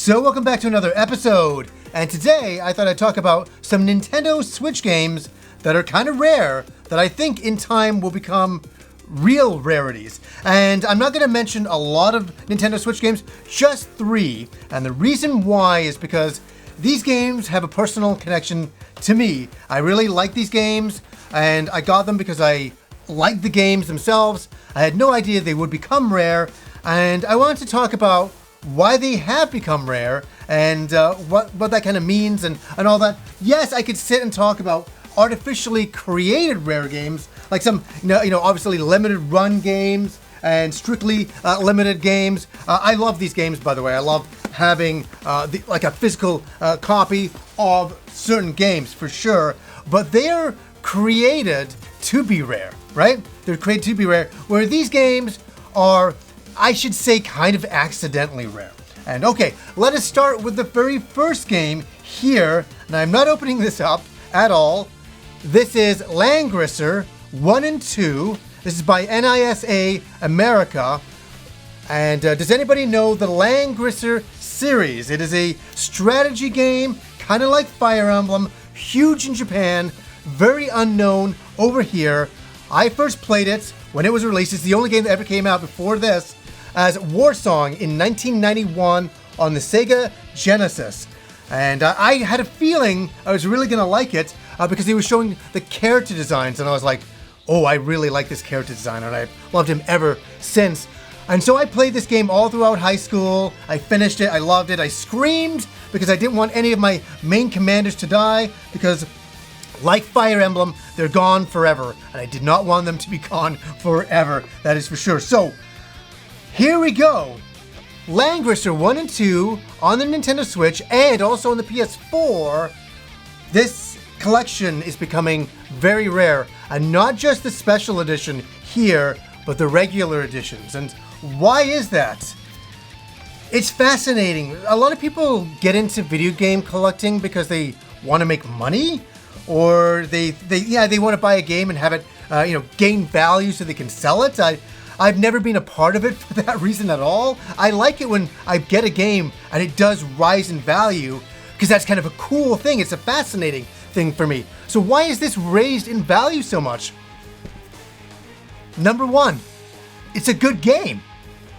So welcome back to another episode, and today I thought I'd talk about some Nintendo Switch games that are kind of rare that I think in time will become real rarities. And I'm not going to mention a lot of Nintendo Switch games, just 3, and the reason why is because these games have a personal connection to me. I really like these games, and I got them because I like the games themselves. I had no idea they would become rare, and I wanted to talk about why they have become rare and what that kind of means and all that. Yes, I could sit and talk about artificially created rare games, like some, obviously limited run games and strictly limited games. I love these games, by the way. I love having like a physical copy of certain games for sure, but they're created to be rare, right? They're created to be rare, where these games are, I should say, kind of accidentally rare. And okay, let us start with the very first game here. And I'm not opening this up at all. This is Languister 1 and 2. This is by NISA America. And does anybody know the Languister series? It is a strategy game, kind of like Fire Emblem, huge in Japan, very unknown over here. I first played it when it was released. It's the only game that ever came out before this, as Warsong in 1991 on the Sega Genesis. And I had a feeling I was really going to like it because he was showing the character designs, and I was like, oh, I really like this character design, and I've loved him ever since. And so I played this game all throughout high school. I finished it. I loved it. I screamed because I didn't want any of my main commanders to die, because like Fire Emblem, they're gone forever, and I did not want them to be gone forever. That is for sure. So here we go. Languister 1 and 2 on the Nintendo Switch and also on the PS4. This collection is becoming very rare, and not just the special edition here, but the regular editions. And why is that? It's fascinating. A lot of people get into video game collecting because they want to make money, or they want to buy a game and have it gain value so they can sell it. I've never been a part of it for that reason at all. I like it when I get a game and it does rise in value, because that's kind of a cool thing. It's a fascinating thing for me. So why is this raised in value so much? Number one, it's a good game.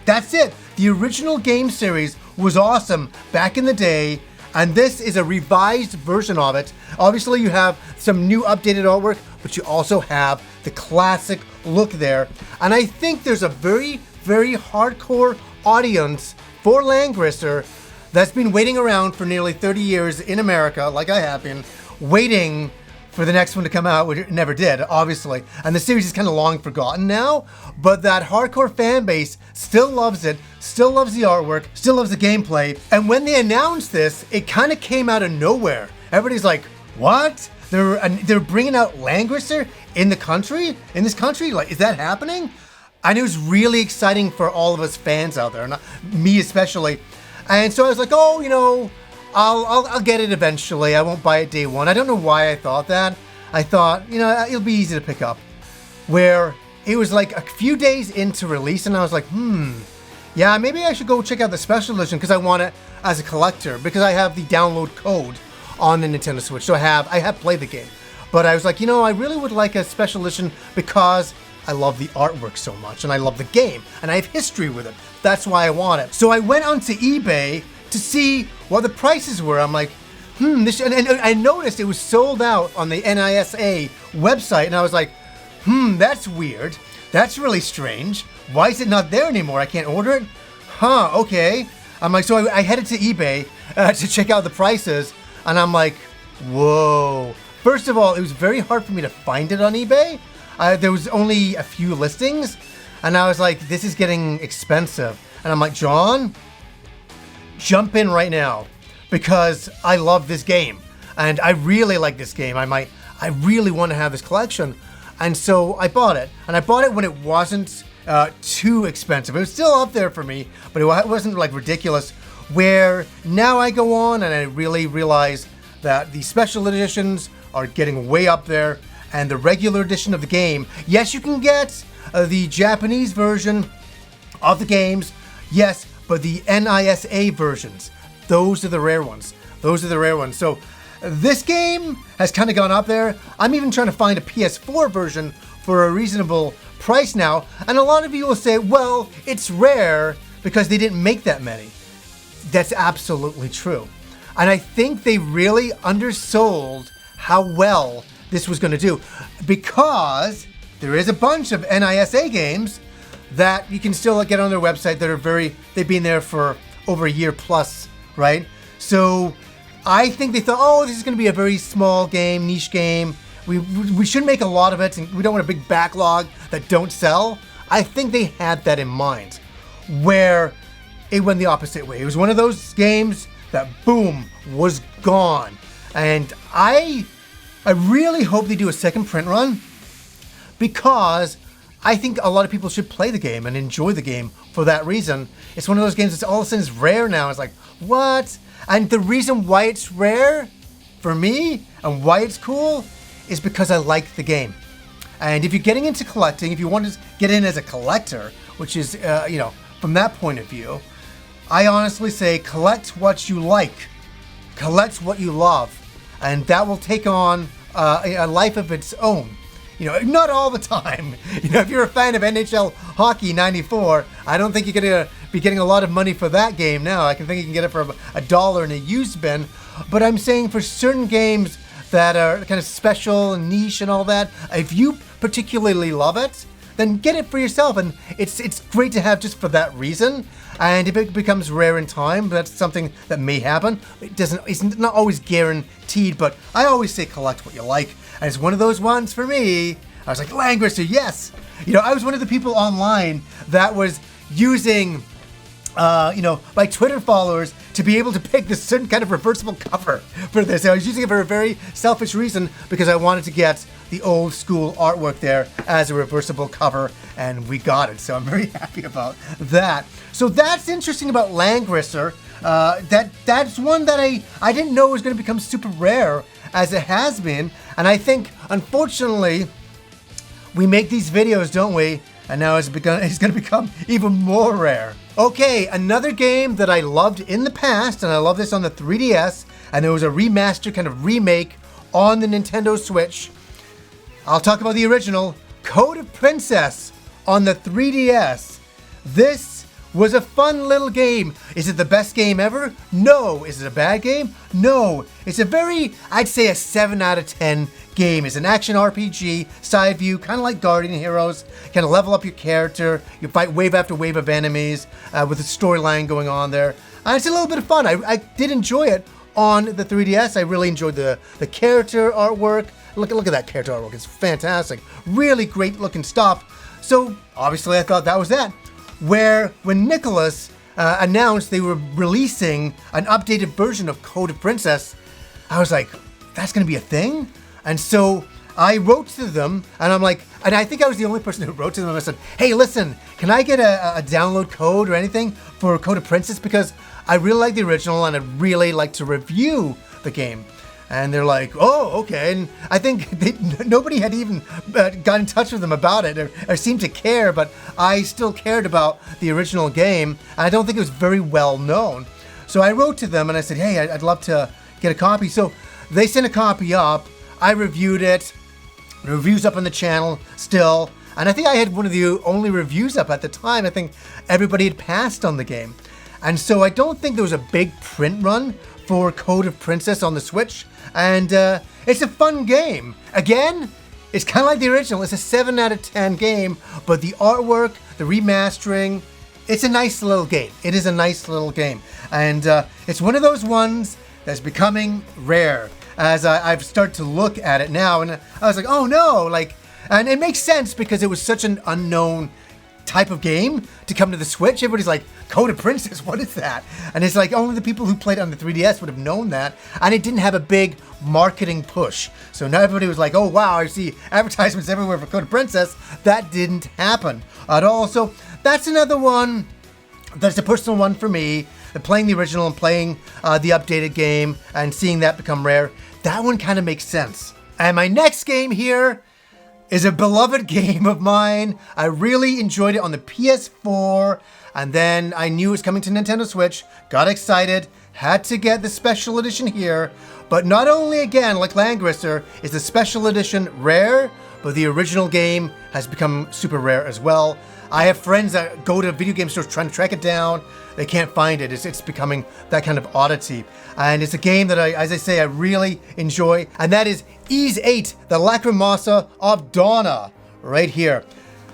That's it. The original game series was awesome back in the day, and this is a revised version of it. Obviously, you have some new updated artwork, but you also have the classic look there. And I think there's a very, very hardcore audience for Languister that's been waiting around for nearly 30 years in America, like I have been, waiting for the next one to come out, which it never did, obviously. And the series is kind of long forgotten now, but that hardcore fan base still loves it, still loves the artwork, still loves the gameplay. And when they announced this, it kind of came out of nowhere. Everybody's like, what? They're bringing out Languister in this country? Like, is that happening? And it was really exciting for all of us fans out there, not me especially. And so I was like, I'll get it eventually. I won't buy it day one. I don't know why I thought that. I thought, it'll be easy to pick up. Where it was like a few days into release, and I was like, yeah, maybe I should go check out the special edition because I want it as a collector, because I have the download code on the Nintendo Switch. So I have played the game. But I was like, I really would like a special edition because I love the artwork so much and I love the game and I have history with it. That's why I want it. So I went onto eBay to see what the prices were. I'm like, and I noticed it was sold out on the NISA website, and I was like, that's weird. That's really strange. Why is it not there anymore? I can't order it? Okay. I'm like, so I headed to eBay to check out the prices, and I'm like, whoa. First of all, it was very hard for me to find it on eBay. There was only a few listings, and I was like, this is getting expensive. And I'm like, John, jump in right now, because I love this game and I really like this game. I really want to have this collection. And so I bought it, and I bought it when it wasn't too expensive. It was still up there for me, but it wasn't like ridiculous, where now I go on and I really realize that the special editions are getting way up there, and the regular edition of the game, yes, you can get the Japanese version of the games, yes, but the NISA versions, those are the rare ones. Those are the rare ones. So this game has kind of gone up there. I'm even trying to find a PS4 version for a reasonable price now. And a lot of you will say, well, it's rare because they didn't make that many. That's absolutely true. And I think they really undersold how well this was going to do, because there is a bunch of NISA games that you can still get on their website that are they've been there for over a year plus, right? So I think they thought, oh, this is going to be a very small game, niche game. We shouldn't make a lot of it, and we don't want a big backlog that don't sell. I think they had that in mind, where it went the opposite way. It was one of those games that, boom, was gone. And I really hope they do a second print run, because I think a lot of people should play the game and enjoy the game for that reason. It's one of those games that's all of a sudden is rare now. It's like, what? And the reason why it's rare for me and why it's cool is because I like the game. And if you're getting into collecting, if you want to get in as a collector, which is, from that point of view, I honestly say collect what you like, collect what you love, and that will take on a life of its own. Not all the time. If you're a fan of NHL Hockey 94, I don't think you're going to be getting a lot of money for that game now. I think you can get it for $1 in a used bin. But I'm saying for certain games that are kind of special and niche and all that, if you particularly love it, then get it for yourself. And it's great to have just for that reason. And if it becomes rare in time, that's something that may happen. It's not always guaranteed, but I always say collect what you like. And it's one of those ones for me. I was like, Languister, yes. I was one of the people online that was using, my Twitter followers to be able to pick this certain kind of reversible cover for this. I was using it for a very selfish reason, because I wanted to get the old school artwork there as a reversible cover, and we got it. So I'm very happy about that. So that's interesting about Languister. That's one that I didn't know was going to become super rare as it has been. And I think, unfortunately, we make these videos, don't we? And now it's going to become even more rare. Okay, another game that I loved in the past, and I love this on the 3DS, and there was a remaster kind of remake on the Nintendo Switch. I'll talk about the original, Code of Princess on the 3DS. This was a fun little game. Is it the best game ever? No. Is it a bad game? No. It's I'd say a 7 out of 10 game. It's an action RPG, side view, kind of like Guardian Heroes. Kind of level up your character. You fight wave after wave of enemies with a storyline going on there. And it's a little bit of fun. I did enjoy it on the 3DS. I really enjoyed the character artwork. Look at that character artwork. It's fantastic. Really great looking stuff. So obviously I thought that was that. When Nicholas announced they were releasing an updated version of Code of Princess, I was like, that's going to be a thing? And so I wrote to them, and I'm like, and I think I was the only person who wrote to them. I said, hey, listen, can I get a download code or anything for Code of Princess? Because I really like the original, and I'd really like to review the game. And they're like, oh, okay. And I think nobody had even got in touch with them about it or seemed to care, but I still cared about the original game. And I don't think it was very well known. So I wrote to them and I said, hey, I'd love to get a copy. So they sent a copy up. I reviewed it. The review's up on the channel still. And I think I had one of the only reviews up at the time. I think everybody had passed on the game. And so I don't think there was a big print run for Code of Princess on the Switch. And it's a fun game. Again, it's kind of like the original. It's a 7 out of 10 game, but the artwork, the remastering, it's a nice little game. It is a nice little game. And it's one of those ones that's becoming rare as I've started to look at it now. And I was like, oh no, and it makes sense because it was such an unknown type of game to come to the Switch. Everybody's like, Code of Princess, what is that? And it's like only the people who played on the 3DS would have known that, and it didn't have a big marketing push. So now everybody was like, oh wow, I see advertisements everywhere for Code of Princess. That didn't happen at all. So that's another one that's a personal one for me. Playing the original and playing the updated game and seeing that become rare, that one kind of makes sense. And my next game here is a beloved game of mine. I really enjoyed it on the PS4, and then I knew it was coming to Nintendo Switch, got excited, had to get the special edition here. But not only, again, like Languister, is the special edition rare, but the original game has become super rare as well. I have friends that go to video game stores trying to track it down. They can't find it. It's becoming that kind of oddity. And it's a game that as I say, I really enjoy. And that is Ys 8, the Lacrimosa of Donna, right here.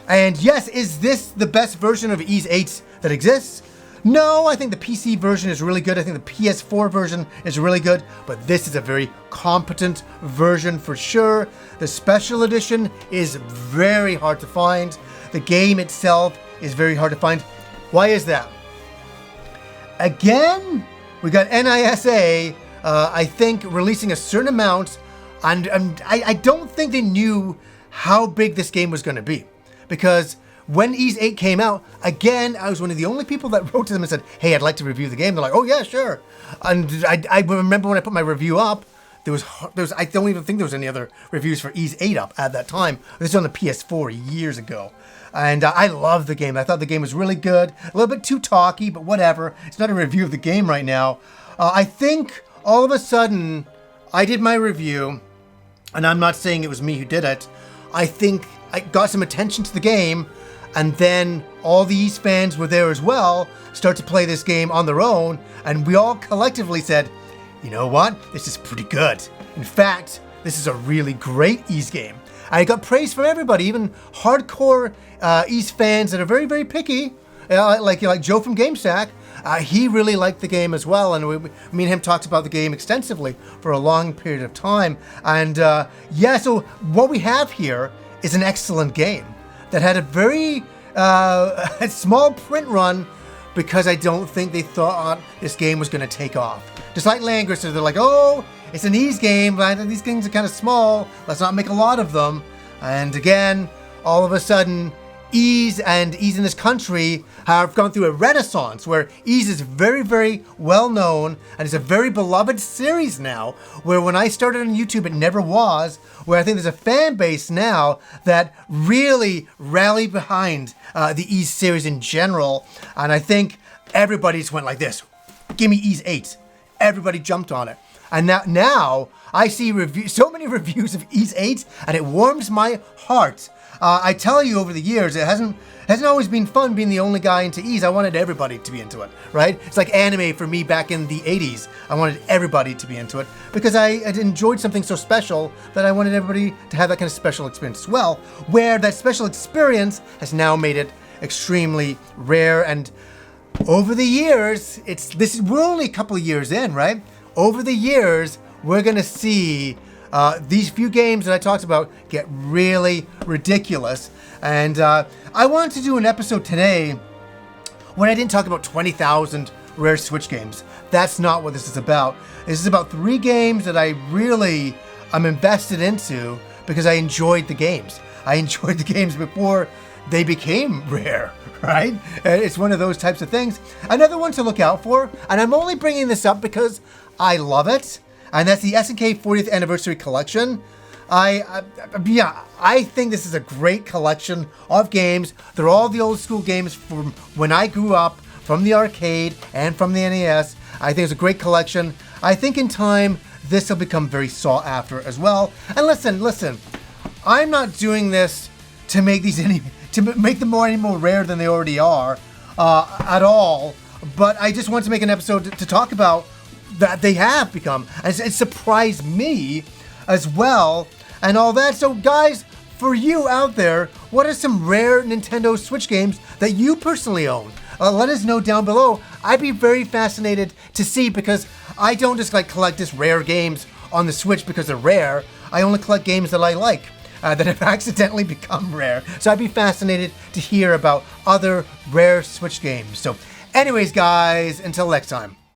And yes, is this the best version of Ys 8 that exists? No, I think the PC version is really good. I think the PS4 version is really good, but this is a very competent version for sure. The special edition is very hard to find. The game itself is very hard to find. Why is that? Again, we got NISA, I think, releasing a certain amount, and I don't think they knew how big this game was going to be. Because when Ys 8 came out, again, I was one of the only people that wrote to them and said, hey, I'd like to review the game. They're like, oh yeah, sure. And I remember when I put my review up, there was I don't even think there was any other reviews for Ys 8 up at that time. This was on the PS4 years ago. And I loved the game. I thought the game was really good. A little bit too talky, but whatever. It's not a review of the game right now. I think all of a sudden, I did my review, and I'm not saying it was me who did it. I think I got some attention to the game, and then all the Ys fans were there as well, start to play this game on their own, and we all collectively said, you know what, this is pretty good. In fact, this is a really great Ys game. I got praise from everybody, even hardcore Ys fans that are very, very picky, like Joe from GameStack. He really liked the game as well, and me and him talked about the game extensively for a long period of time. And yeah, so what we have here is an excellent game that had a very small print run, because I don't think they thought this game was going to take off. Just like Languister, they're like, oh, it's an Ys game, but these things are kind of small. Let's not make a lot of them. And again, all of a sudden, Ys and Ys in this country have gone through a renaissance where Ys is very, very well known, and it's a very beloved series now, where when I started on YouTube, it never was, where I think there's a fan base now that really rally behind the Ys series in general. And I think everybody just went like this, give me Ys 8. Everybody jumped on it. And now I see so many reviews of Ys 8, and it warms my heart. I tell you, over the years, it hasn't always been fun being the only guy into Ys. I wanted everybody to be into it, right? It's like anime for me back in the 80s. I wanted everybody to be into it because I enjoyed something so special that I wanted everybody to have that kind of special experience as well, where that special experience has now made it extremely rare. And over the years, we're only a couple of years in, right? Over the years, we're gonna see these few games that I talked about get really ridiculous. And I wanted to do an episode today when I didn't talk about 20,000 rare Switch games. That's not what this is about. This is about 3 games that I really am invested into because I enjoyed the games. I enjoyed the games before they became rare, right? It's one of those types of things. Another one to look out for, and I'm only bringing this up because I love it, and that's the SNK 40th Anniversary Collection. I think this is a great collection of games. They're all the old school games from when I grew up, from the arcade and from the NES. I think it's a great collection. I think in time, this will become very sought after as well. And listen, I'm not doing this to make these make them any more rare than they already are at all. But I just want to make an episode to talk about that they have become, and it surprised me as well, and all that. So guys, for you out there, what are some rare Nintendo Switch games that you personally own? Let us know down below. I'd be very fascinated to see, because I don't just collect just rare games on the Switch because they're rare. I only collect games that I like, that have accidentally become rare. So I'd be fascinated to hear about other rare Switch games. So anyways guys, until next time.